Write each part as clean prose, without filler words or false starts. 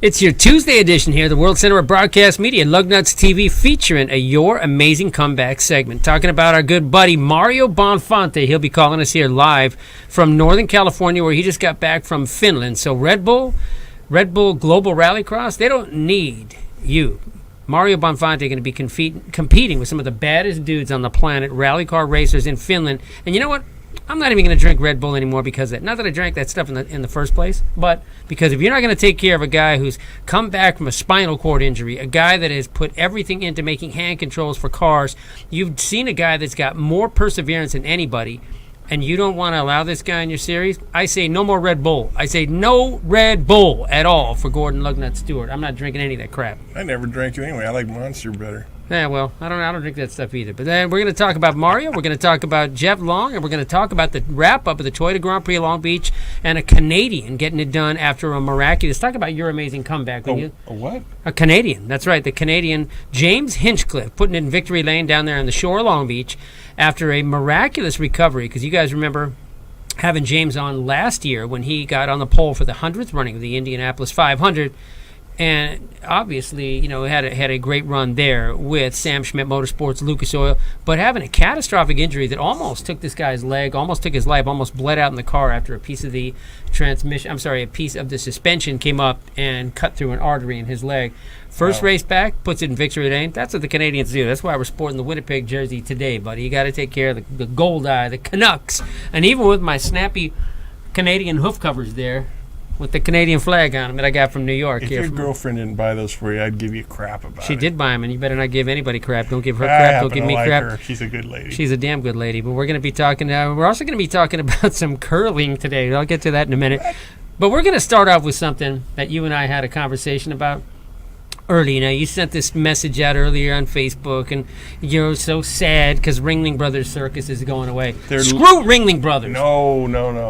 It's your Tuesday edition here, the World Center of Broadcast Media, Lug Nutzz TV, featuring a Your Amazing Comeback segment, talking about our good buddy Mario Bonfante. He'll be calling us here live from Northern California, where he just got back from Finland. So Red Bull Global Rallycross, they don't need you. Mario Bonfante going to be competing with some of the baddest dudes on the planet, rally car racers in Finland. And you know what? I'm not even going to drink Red Bull anymore because of that. Not that I drank that stuff in the first place, but because if you're not going to take care of a guy who's come back from a spinal cord injury, a guy that has put everything into making hand controls for cars, you've seen a guy that's got more perseverance than anybody, and you don't want to allow this guy in your series, I say no more Red Bull. I say no Red Bull at all for Gordon Lug Nutzz Stewart. I'm not drinking any of that crap. I never drank it anyway. I like Monster better. Yeah, well, I don't drink that stuff either. But then we're going to talk about Mario, we're going to talk about Jeff Long, and we're going to talk about the wrap-up of the Toyota Grand Prix Long Beach and a Canadian getting it done after a miraculous. Talk about your amazing comeback. A what? A Canadian. That's right, the Canadian James Hinchcliffe putting it in victory lane down there on the shore of Long Beach after a miraculous recovery, because you guys remember having James on last year when he got on the pole for the 100th running of the Indianapolis 500. And obviously, you know, had a great run there with Sam Schmidt Motorsports, Lucas Oil, but having a catastrophic injury that almost took this guy's leg, almost took his life, almost bled out in the car after a piece of the a piece of the suspension came up and cut through an artery in his leg. First race back, puts it in victory lane. That's what the Canadians do. That's why we're sporting the Winnipeg jersey today, buddy. You got to take care of the Gold Eye, the Canucks. And even with my snappy Canadian hoof covers there, with the Canadian flag on them that I got from New York. If your girlfriend didn't buy those for you, I'd give you crap about it. She did buy them, and you better not give anybody crap. Don't give her crap. Don't give me crap. Her. She's a good lady. She's a damn good lady. But we're going to be talking. We're also going to be talking about some curling today. I'll get to that in a minute. But we're going to start off with something that you and I had a conversation about early. You know, you sent this message out earlier on Facebook, and you're so sad because Ringling Brothers Circus is going away. Screw Ringling Brothers. No.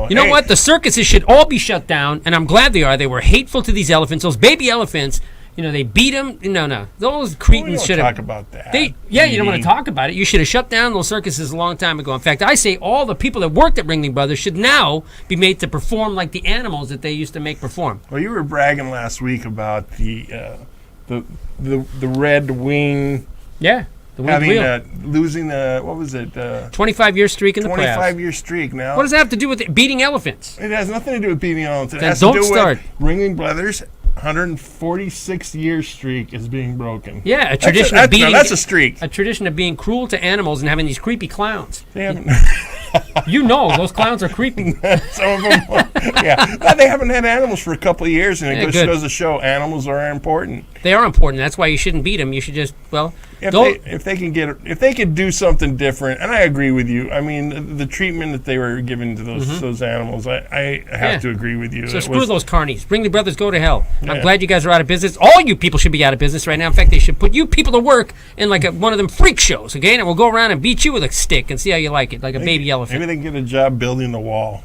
You know what? The circuses should all be shut down, and I'm glad they are. They were hateful to these elephants, those baby elephants. You know, they beat them. No. Those cretins should have. Talk about that. You don't want to talk about it. You should have shut down those circuses a long time ago. In fact, I say all the people that worked at Ringling Brothers should now be made to perform like the animals that they used to make perform. Well, you were bragging last week about the Red Wing. Yeah. Losing what was it? 25-year streak in the playoffs. 25-year streak now. What does that have to do with beating elephants? It has nothing to do with beating elephants. It then has don't to do start. With Ringling Brothers' 146-year streak is being broken. Yeah, a tradition of beating. That's a streak. A tradition of being cruel to animals and having these creepy clowns. They haven't. You know, those clowns are creepy. Some of them yeah. Well, they haven't had animals for a couple of years, and it just goes to show animals are important. They are important. That's why you shouldn't beat them. You should just, if they could do something different, and I agree with you. I mean, the treatment that they were giving to those animals, I have to agree with you. So screw those carnies. Ringling Brothers, go to hell. Yeah. I'm glad you guys are out of business. All you people should be out of business right now. In fact, they should put you people to work in like one of them freak shows, okay? And we'll go around and beat you with a stick and see how you like it, like a baby elephant. Maybe they can get a job building the wall.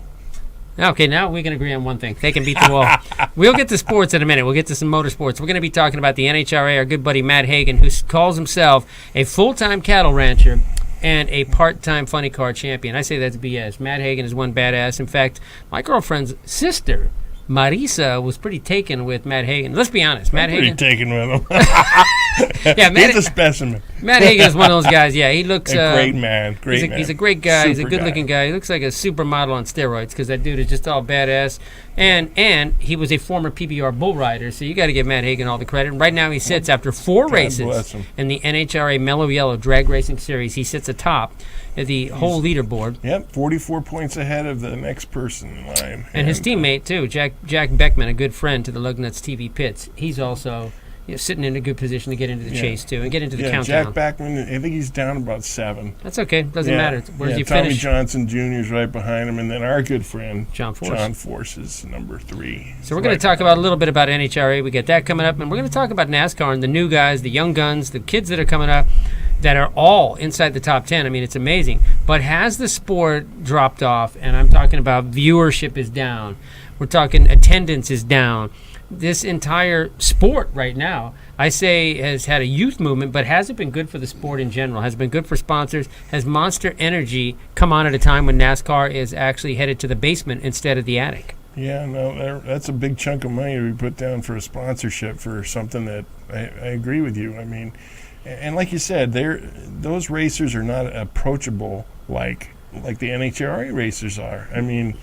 Okay, now we can agree on one thing. They can beat the wall. We'll get to sports in a minute. We'll get to some motorsports. We're going to be talking about the NHRA, our good buddy Matt Hagan, who calls himself a full-time cattle rancher and a part-time funny car champion. I say that's BS. Matt Hagan is one badass. In fact, my girlfriend's sister, Marisa, was pretty taken with Matt Hagan. Let's be honest. Matt Hagan. Pretty taken with him. Yeah, He's a specimen. Matt Hagan is one of those guys. Yeah, he looks a great man. He's a great guy. He's a good-looking guy. He looks like a supermodel on steroids because that dude is just all badass. And he was a former PBR bull rider, so you got to give Matt Hagan all the credit. And right now he sits after 4 races in the NHRA Mellow Yellow Drag Racing Series. He sits atop the whole leaderboard. Yep, 44 points ahead of the next person in line. And his teammate too, Jack Beckman, a good friend to the Lug Nutzz TV pits. He's also sitting in a good position to get into the chase too and get into the countdown. Jack Beckman, I think he's down about 7. That's okay. Doesn't matter. Where's he Tommy finish? Johnson Jr. is right behind him, and then our good friend John Force is number 3. So we're going to talk about a little bit about NHRA. We get that coming up, and we're going to talk about NASCAR and the new guys, the young guns, the kids that are coming up that are all inside the top 10. I mean, it's amazing. But has the sport dropped off? And I'm talking about viewership is down. We're talking attendance is down. This entire sport right now, I say, has had a youth movement, but hasn't been good for the sport in general. Has been good for sponsors. Has Monster Energy come on at a time when NASCAR is actually headed to the basement instead of the attic? Yeah, no, that's a big chunk of money to be put down for a sponsorship for something that I agree with you. I mean, and like you said, those racers are not approachable like the NHRA racers are. I mean,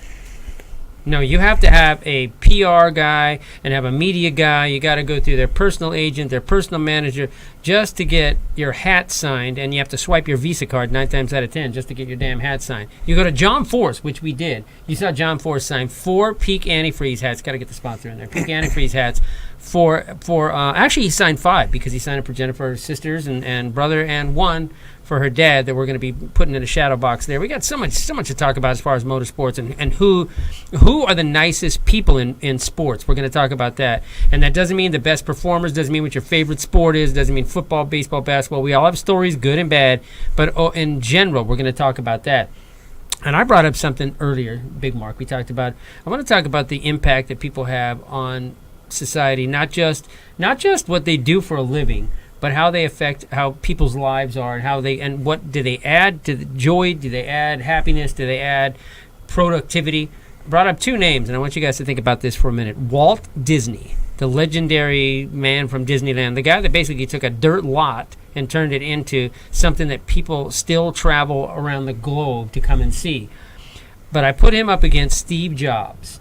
no, you have to have a PR guy and have a media guy. You got to go through their personal agent, their personal manager, just to get your hat signed, and you have to swipe your Visa card 9 times out of 10 just to get your damn hat signed. You go to John Force, which we did. You saw John Force sign 4 Peak Antifreeze hats. Got to get the sponsor in there. Peak Antifreeze hats for actually he signed 5 because he signed it for Jennifer's sisters and brother, and 1 for her dad that we're going to be putting in a shadow box there. We got so much to talk about as far as motorsports and who are the nicest people in sports. We're going to talk about that. And that doesn't mean the best performers, doesn't mean what your favorite sport is, doesn't mean football, baseball, basketball. We all have stories, good and bad, but in general, we're going to talk about that. And I brought up something earlier, Big Mark. I want to talk about the impact that people have on society, not just what they do for a living, but how they affect how people's lives are, and what do they add to the joy? Do they add happiness? Do they add productivity? Brought up 2 names, and I want you guys to think about this for a minute. Walt Disney, the legendary man from Disneyland, the guy that basically took a dirt lot and turned it into something that people still travel around the globe to come and see. But I put him up against Steve Jobs.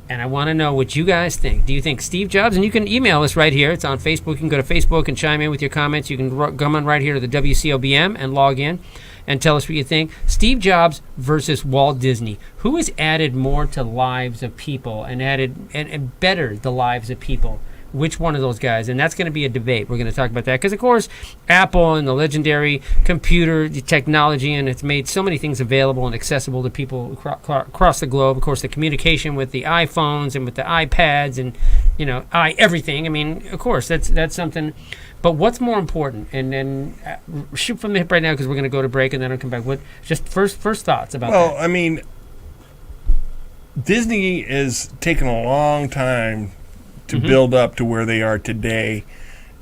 And I want to know what you guys think. Do you think Steve Jobs, and you can email us right here. It's on Facebook. You can go to Facebook and chime in with your comments. You can come on right here to the WCOBM and log in and tell us what you think. Steve Jobs versus Walt Disney. Who has added more to lives of people and bettered the lives of people? Which one of those guys? And that's going to be a debate. We're going to talk about that because, of course, Apple and the legendary computer technology, and it's made so many things available and accessible to people across the globe. Of course, the communication with the iPhones and with the iPads and, everything. I mean, of course, that's something. But what's more important? And then shoot from the hip right now because we're going to go to break and then I'll come back. What just first thoughts about that? Well, I mean, Disney has taken a long time to build up to where they are today,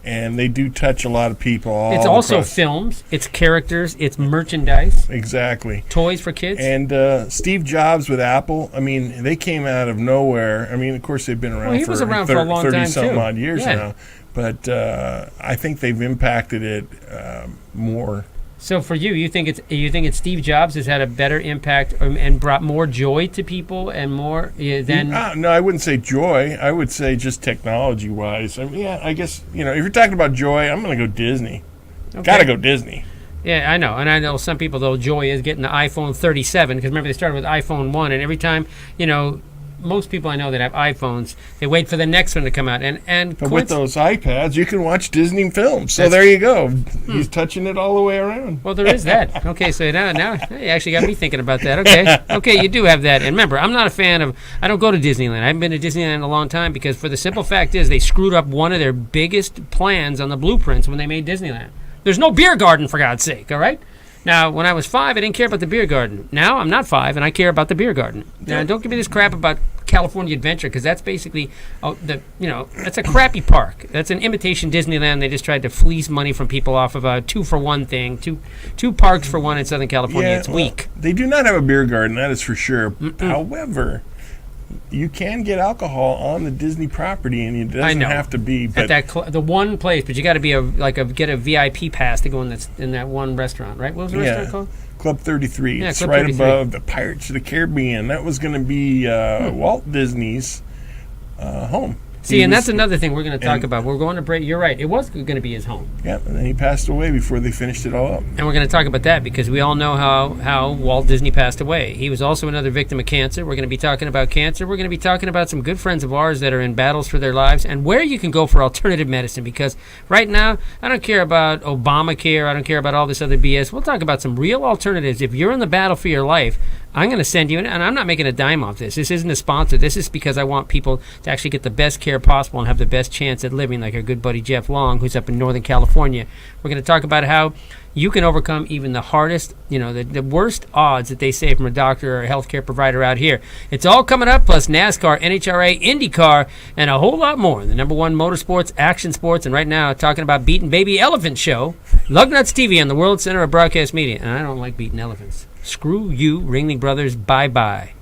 and they do touch a lot of people. It's also films, it's characters, it's merchandise. Exactly. Toys for kids. And Steve Jobs with Apple, I mean, they came out of nowhere. I mean, of course, they've been around for a long time, 30-some odd years yeah. now, but I think they've impacted it more. So for you think it's Steve Jobs has had a better impact and brought more joy to people and more than... No, I wouldn't say joy. I would say just technology-wise. I mean, yeah, I guess, if you're talking about joy, I'm going to go Disney. Okay. Got to go Disney. Yeah, I know. And I know some people, though, joy is getting the iPhone 37 because remember they started with iPhone 1 and every time, most people I know that have iPhones, they wait for the next one to come out. And but with those iPads, you can watch Disney films. So there you go. He's touching it all the way around. Well, there is that. Okay, so now you actually got me thinking about that. Okay, you do have that. And remember, I'm not a fan of. I don't go to Disneyland. I haven't been to Disneyland in a long time because for the simple fact is they screwed up one of their biggest plans on the blueprints when they made Disneyland. There's no beer garden, for God's sake. All right. Now, when I was 5, I didn't care about the beer garden. Now, I'm not 5, and I care about the beer garden. Now, don't give me this crap about California Adventure, because that's basically, that's a crappy park. That's an imitation Disneyland. They just tried to fleece money from people off of a 2-for-1 thing. Two parks for one in Southern California. It's weak. They do not have a beer garden, that is for sure. However, you can get alcohol on the Disney property, and it doesn't have to be. But at the one place, but you got to be get a VIP pass to go in that one restaurant, right? What was the restaurant called? Club 33. Yeah, it's Club right 33. above the Pirates of the Caribbean. That was going to be Walt Disney's home. See, and that's another thing we're going to talk about. We're going to break. You're right. It was going to be his home. Yeah, and then he passed away before they finished it all up. And we're going to talk about that because we all know how Walt Disney passed away. He was also another victim of cancer. We're going to be talking about cancer. We're going to be talking about some good friends of ours that are in battles for their lives and where you can go for alternative medicine because right now, I don't care about Obamacare. I don't care about all this other BS. We'll talk about some real alternatives. If you're in the battle for your life, I'm going to send you, and I'm not making a dime off this. This isn't a sponsor. This is because I want people to actually get the best care possible and have the best chance at living, like our good buddy Jeff Long, who's up in Northern California. We're going to talk about how you can overcome even the hardest, the worst odds that they say from a doctor or a healthcare provider out here. It's all coming up, plus NASCAR, NHRA, IndyCar, and a whole lot more. The number one motorsports, action sports, and right now talking about Beating Baby Elephant Show, Lug Nutzz TV on the World Center of Broadcast Media. And I don't like beating elephants. Screw you, Ringling Brothers. Bye-bye.